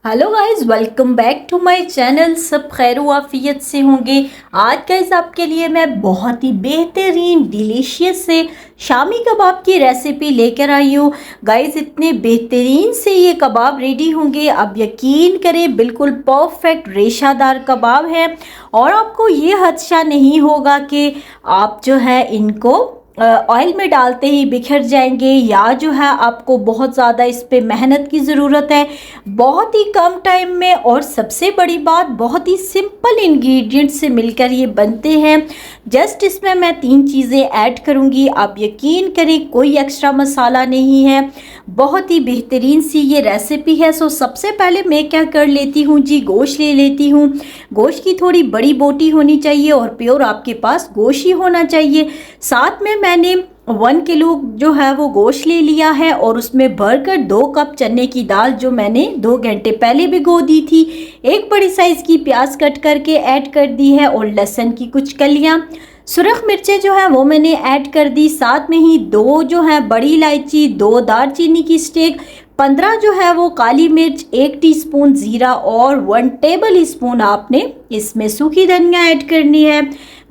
Hello guys, welcome back to my channel. सब खैर आफियत से होंगे। आज गाइस आपके लिए मैं बहुत ही बेहतरीन डिलीशियस से शामी कबाब की रेसिपी लेकर आई हूँ। गाइस इतने बेहतरीन से ये कबाब रेडी होंगे, आप यकीन करें बिल्कुल परफेक्ट रेशादार कबाब है। और आपको ये खदशा नहीं होगा कि आप जो है इनको ऑयल में डालते ही बिखर जाएंगे, या जो है आपको बहुत ज़्यादा इस पे मेहनत की ज़रूरत है। बहुत ही कम टाइम में और सबसे बड़ी बात बहुत ही सिंपल इंग्रेडिएंट से मिलकर ये बनते हैं। जस्ट इसमें मैं 3 चीज़ें ऐड करूँगी, आप यकीन करें कोई एक्स्ट्रा मसाला नहीं है। बहुत ही बेहतरीन सी ये रेसिपी है। सो सबसे पहले मैं क्या कर लेती हूँ जी, गोश्त ले लेती हूँ। गोश्त की थोड़ी बड़ी बोटी होनी चाहिए और प्योर आपके पास गोश्त ही होना चाहिए। साथ में मैंने 1 किलो जो है वो गोश्त ले लिया है और उसमें भरकर 2 कप चने की दाल जो मैंने 2 घंटे पहले भिगो दी थी। एक बड़ी साइज़ की प्याज कट करके ऐड कर दी है और लहसुन की कुछ कलियाँ। सुरख मिर्चें जो है वो मैंने ऐड कर दी। साथ में ही 2 जो है बड़ी इलायची, 2 दालचीनी की स्टिक, 15 जो है वो काली मिर्च, 1 टीस्पून जीरा और 1 टेबल स्पून आपने इसमें सूखी धनिया ऐड करनी है।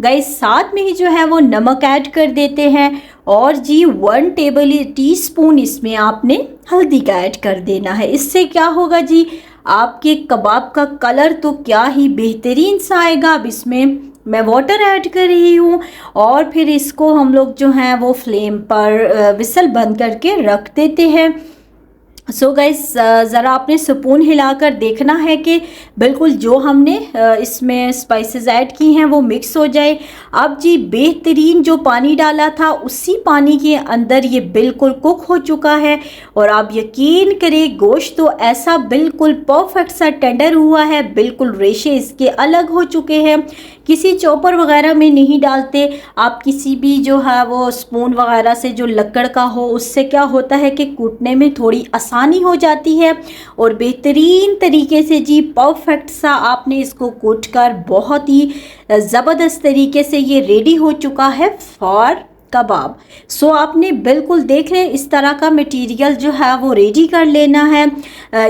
गाइस साथ में ही जो है वो नमक ऐड कर देते हैं और जी 1 टेबल टीस्पून इसमें आपने हल्दी का ऐड कर देना है। इससे क्या होगा जी, आपके कबाब का कलर तो क्या ही बेहतरीन सा आएगा। अब इसमें मैं वाटर ऐड कर रही हूँ और फिर इसको हम लोग जो हैं वो फ्लेम पर विसल बंद करके रख देते हैं। सो गाइस ज़रा आपने स्पून हिलाकर देखना है कि बिल्कुल जो हमने इसमें स्पाइसेस ऐड की हैं वो मिक्स हो जाए। अब जी बेहतरीन जो पानी डाला था उसी पानी के अंदर ये बिल्कुल कुक हो चुका है और आप यकीन करें गोश्त तो ऐसा बिल्कुल परफेक्ट सा टेंडर हुआ है, बिल्कुल रेशे इसके अलग हो चुके हैं। किसी चॉपर वगैरह में नहीं डालते आप, किसी भी जो है वो स्पून वगैरह से जो लकड़ का हो उससे क्या होता है कि कूटने में थोड़ी आसानी हो जाती है। और बेहतरीन तरीके से जी परफेक्ट सा आपने इसको कूट कर बहुत ही ज़बरदस्त तरीके से ये रेडी हो चुका है फॉर कबाब। सो आपने बिल्कुल देख रहे इस तरह का मटेरियल जो है वो रेडी कर लेना है।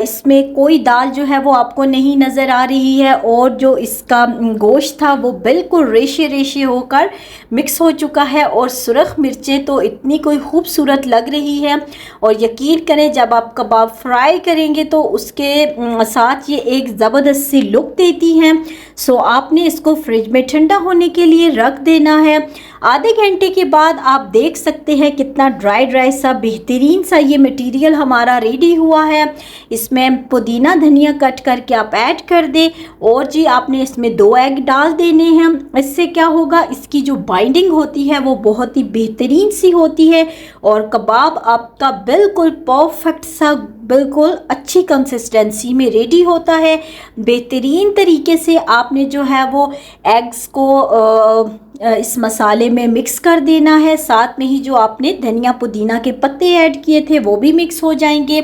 इसमें कोई दाल जो है वो आपको नहीं नज़र आ रही है और जो इसका गोश्त था वो बिल्कुल रेशे रेशे होकर मिक्स हो चुका है और सुरख मिर्चें तो इतनी कोई खूबसूरत लग रही है। और यकीन करें जब आप कबाब फ्राई करेंगे तो उसके साथ ये एक ज़बरदस्त सी लुक देती हैं। सो आपने इसको फ्रिज में ठंडा होने के लिए रख देना है। आधे घंटे के बाद आप देख सकते हैं कितना ड्राई ड्राई सा बेहतरीन सा ये मटेरियल हमारा रेडी हुआ है। इसमें पुदीना धनिया कट करके आप ऐड कर दें और जी आपने इसमें 2 एग डाल देने हैं। इससे क्या होगा, इसकी जो बाइंडिंग होती है वो बहुत ही बेहतरीन सी होती है और कबाब आपका बिल्कुल परफेक्ट सा बिल्कुल अच्छी कंसिस्टेंसी में रेडी होता है। बेहतरीन तरीके से आपने जो है वो एग्स को इस मसाले में मिक्स कर देना है। साथ में ही जो आपने धनिया पुदीना के पत्ते ऐड किए थे वो भी मिक्स हो जाएंगे।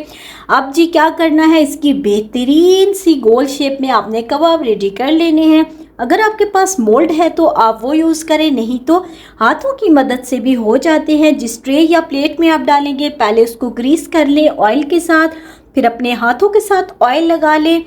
अब जी क्या करना है, इसकी बेहतरीन सी गोल शेप में आपने कबाब रेडी कर लेने हैं। अगर आपके पास मोल्ड है तो आप वो यूज़ करें, नहीं तो हाथों की मदद से भी हो जाते हैं। जिस ट्रे या प्लेट में आप डालेंगे पहले उसको ग्रीस कर लें ऑयल के साथ, फिर अपने हाथों के साथ ऑयल लगा लें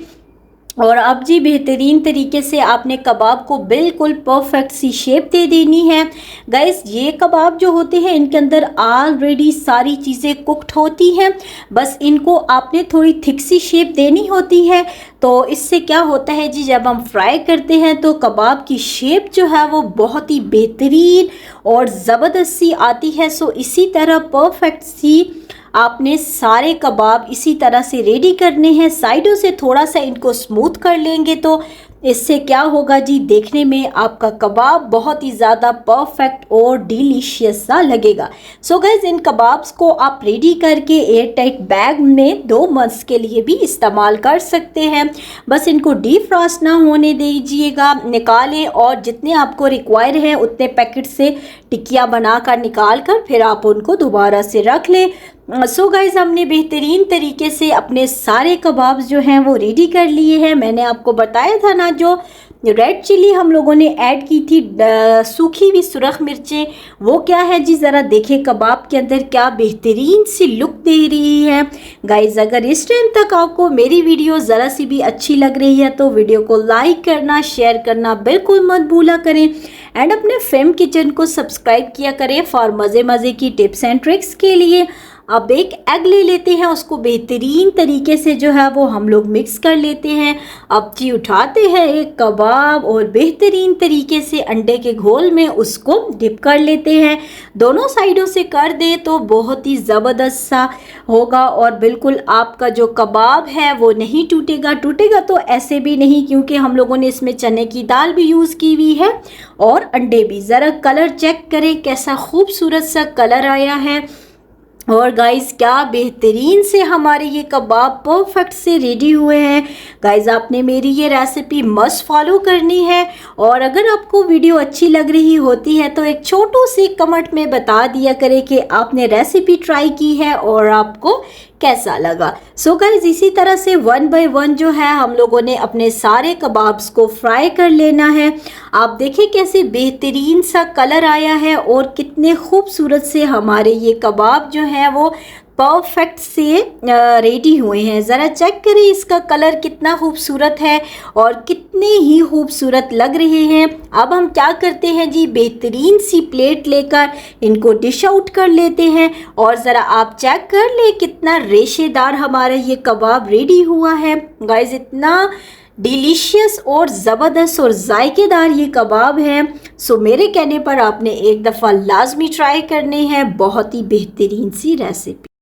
और अब जी बेहतरीन तरीके से आपने कबाब को बिल्कुल परफेक्ट सी शेप दे देनी है। गाइस ये कबाब जो होते हैं इनके अंदर ऑलरेडी सारी चीज़ें कुक्ड होती हैं, बस इनको आपने थोड़ी थिक सी शेप देनी होती है। तो इससे क्या होता है जी, जब हम फ्राई करते हैं तो कबाब की शेप जो है वो बहुत ही बेहतरीन और ज़बरदस्त सी आती है। सो इसी तरह परफेक्ट सी आपने सारे कबाब इसी तरह से रेडी करने हैं। साइडों से थोड़ा सा इनको स्मूथ कर लेंगे तो इससे क्या होगा जी, देखने में आपका कबाब बहुत ही ज़्यादा परफेक्ट और डिलीशियस सा लगेगा। सो गाइस इन कबाब्स को आप रेडी करके एयर टाइट बैग में 2 मंथ्स के लिए भी इस्तेमाल कर सकते हैं। बस इनको डीप फ्रॉस्ट ना होने दीजिएगा, निकालें और जितने आपको रिक्वायर हैं उतने पैकेट से टिक्कियाँ बनाकर निकाल कर फिर आप उनको दोबारा से रख लें। सो गाइस हमने बेहतरीन तरीके से अपने सारे कबाब्स जो हैं वो रेडी कर लिए हैं। मैंने आपको बताया था ना जो रेड चिली हम लोगों ने ऐड की थी, सूखी हुई सुरख मिर्चें, वो क्या है जी ज़रा देखें कबाब के अंदर क्या बेहतरीन सी लुक दे रही है। गाइज़ अगर इस टाइम तक आपको मेरी वीडियो ज़रा सी भी अच्छी लग रही है तो वीडियो को लाइक करना, शेयर करना बिल्कुल मत भूला करें एंड अपने फेम किचन को सब्सक्राइब किया करें फॉर मज़े की टिप्स एंड ट्रिक्स के लिए। अब एक एग ले लेते हैं, उसको बेहतरीन तरीके से जो है वो हम लोग मिक्स कर लेते हैं। अब जी उठाते हैं एक कबाब और बेहतरीन तरीके से अंडे के घोल में उसको डिप कर लेते हैं। दोनों साइडों से कर दें तो बहुत ही ज़बरदस्त सा होगा और बिल्कुल आपका जो कबाब है वो नहीं टूटेगा। टूटेगा तो ऐसे भी नहीं क्योंकि हम लोगों ने इसमें चने की दाल भी यूज़ की हुई है और अंडे भी। ज़रा कलर चेक करें कैसा खूबसूरत सा कलर आया है। और गाइज़ क्या बेहतरीन से हमारे ये कबाब परफेक्ट से रेडी हुए हैं। गाइज़ आपने मेरी ये रेसिपी मस्ट फॉलो करनी है और अगर आपको वीडियो अच्छी लग रही होती है तो एक छोटू सी कमेंट में बता दिया करें कि आपने रेसिपी ट्राई की है और आपको कैसा लगा। सो गाइज़ इसी तरह से 1 बाय 1 जो है हम लोगों ने अपने सारे कबाब्स को फ्राई कर लेना है। आप देखें कैसे बेहतरीन सा कलर आया है और कितने खूबसूरत से हमारे ये कबाब जो हैं वो परफेक्ट से रेडी हुए हैं। ज़रा चेक करें इसका कलर कितना खूबसूरत है और कितने ही खूबसूरत लग रहे हैं। अब हम क्या करते हैं जी, बेहतरीन सी प्लेट लेकर इनको डिश आउट कर लेते हैं और ज़रा आप चेक कर ले कितना रेशेदार हमारा ये कबाब रेडी हुआ है। गाइस इतना डिलीशियस और ज़बरदस्त और जायकेदार ये कबाब है। सो मेरे कहने पर आपने एक दफ़ा लाजमी ट्राई करने हैं। बहुत ही बेहतरीन सी रेसिपी।